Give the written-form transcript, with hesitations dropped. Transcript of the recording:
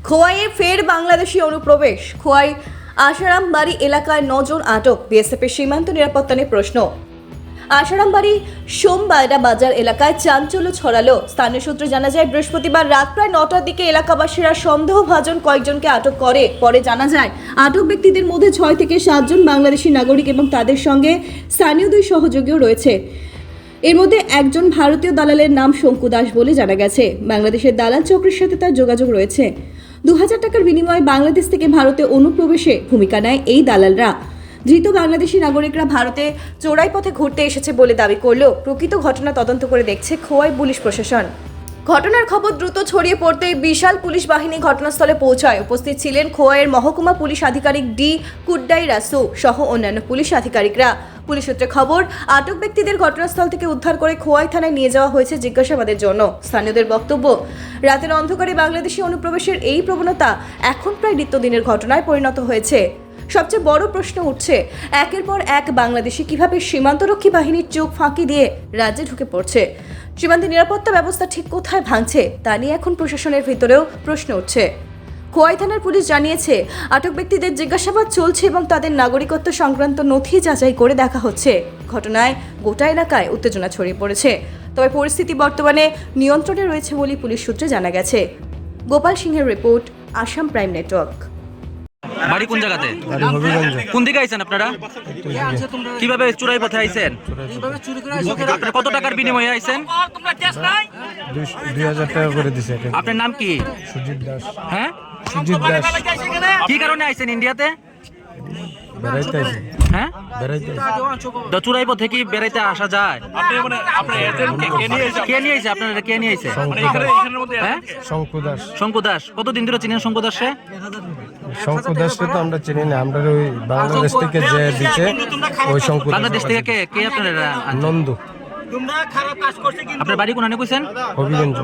খোয়াইয়ে ফের বাংলাদেশি অনুপ্রবেশ। খোয়াই আশারামবাড়ি এলাকায় 9 জন আটক। বিএসএফের সীমান্ত নিরাপত্তা নিয়ে প্রশ্ন। আশারামবাড়ি সোমবাইরা বাজার এলাকায় চাঞ্চল্য ছড়ালো। স্থানীয় সূত্রে জানা যায়, বৃহস্পতিবার রাত প্রায় 9টার দিকে এলাকাবাসীরা সন্দেহভাজন কয়েকজনকে আটক করে। পরে জানা যায়, আটক ব্যক্তিদের মধ্যে 6 থেকে 7 জন বাংলাদেশি নাগরিক এবং তাদের সঙ্গে স্থানীয় 2 সহযোগীও রয়েছে। এর মধ্যে একজন ভারতীয় দালালের নাম শঙ্কু দাস বলে জানা গেছে। বাংলাদেশের দালাল চক্রের সাথে তার যোগাযোগ রয়েছে। 2000 টাকার বিনিময়ে বাংলাদেশ থেকে ভারতে অনুপ্রবেশে ভূমিকা নেয় এই দালালরা। ধৃত বাংলাদেশি নাগরিকরা ভারতে চোরাই পথে ঘুরতে এসেছে বলে দাবি করলেও প্রকৃত ঘটনা তদন্ত করে দেখছে খোয়াই পুলিশ প্রশাসন। ঘটনার খবর দ্রুত ছড়িয়ে পড়তেই বিশাল পুলিশ বাহিনী ঘটনাস্থলে পৌঁছায়। উপস্থিত ছিলেন খোয়াইয়ের মহকুমা পুলিশ আধিকারিক ডি কুড্ডাই রাসু সহ অন্যান্য পুলিশ আধিকারিকরা। পুলিশ সূত্রে খবর, আটক ব্যক্তিদের ঘটনাস্থল থেকে উদ্ধার করে খোয়াই থানায় নিয়ে যাওয়া হয়েছে জিজ্ঞাসাবাদের জন্য। স্থানীয়দের বক্তব্য, রাতের অন্ধকারে বাংলাদেশি অনুপ্রবেশের এই প্রবণতা এখন প্রায় নিত্যদিনের ঘটনায় পরিণত হয়েছে। সবচেয়ে বড় প্রশ্ন উঠছে, একের পর এক বাংলাদেশি কিভাবে সীমান্তরক্ষী বাহিনীর চোখ ফাঁকি দিয়ে রাজ্যে ঢুকে পড়ছে। সীমান্তের নিরাপত্তা ব্যবস্থা ঠিক কোথায় ভাঙছে তা নিয়ে এখন প্রশাসনের ভিতরেও প্রশ্ন উঠছে। খোয়াই থানার পুলিশ জানিয়েছে, আটক ব্যক্তিদের জিজ্ঞাসাবাদ চলছে এবং তাদের নাগরিকত্ব সংক্রান্ত নথি যাচাই করে দেখা হচ্ছে। ঘটনায় গোটা এলাকায় উত্তেজনা ছড়িয়ে পড়েছে। তবে পরিস্থিতি বর্তমানে নিয়ন্ত্রণে রয়েছে বলে পুলিশ সূত্রে জানা গেছে। গোপাল সিংহের রিপোর্ট, আসাম প্রাইম নেটওয়ার্ক। বাড়ি কোন জায়গাতে? কোন দিকে আইছেন আপনারা? কিভাবে চুরাই পথে আইছেন? আপনারা কত টাকার বিনিময়ে আইছেন? 2000 টাকা করে দিছে। আপনার নাম কি? সুজিত দাস। হ্যাঁ, সুজিত দাস। কি কারণে আইছেন ইন্ডিয়াতে? বেড়াইতে আইছে। হ্যাঁ, বেড়াইতে আইছে। তো চুরাই পথে কি বেড়াইতে আসা যায়? কে নিয়ে আইছে আপনারা? কে নিয়ে আইছে? হ্যাঁ, শঙ্কু দাস। শঙ্কু দাস। কতদিন ধরে চিনেন শঙ্কু দাসে? শঙ্কু দাসকে তো আমরা চিনি না, আমরা ওই বাংলাদেশ থেকে যে দিছে ওই শঙ্কু দাস। বাংলাদেশ থেকে কে কে আপনারা? নন্দু। আপনার বাড়ি কোন কইছেন? হবিগঞ্জ।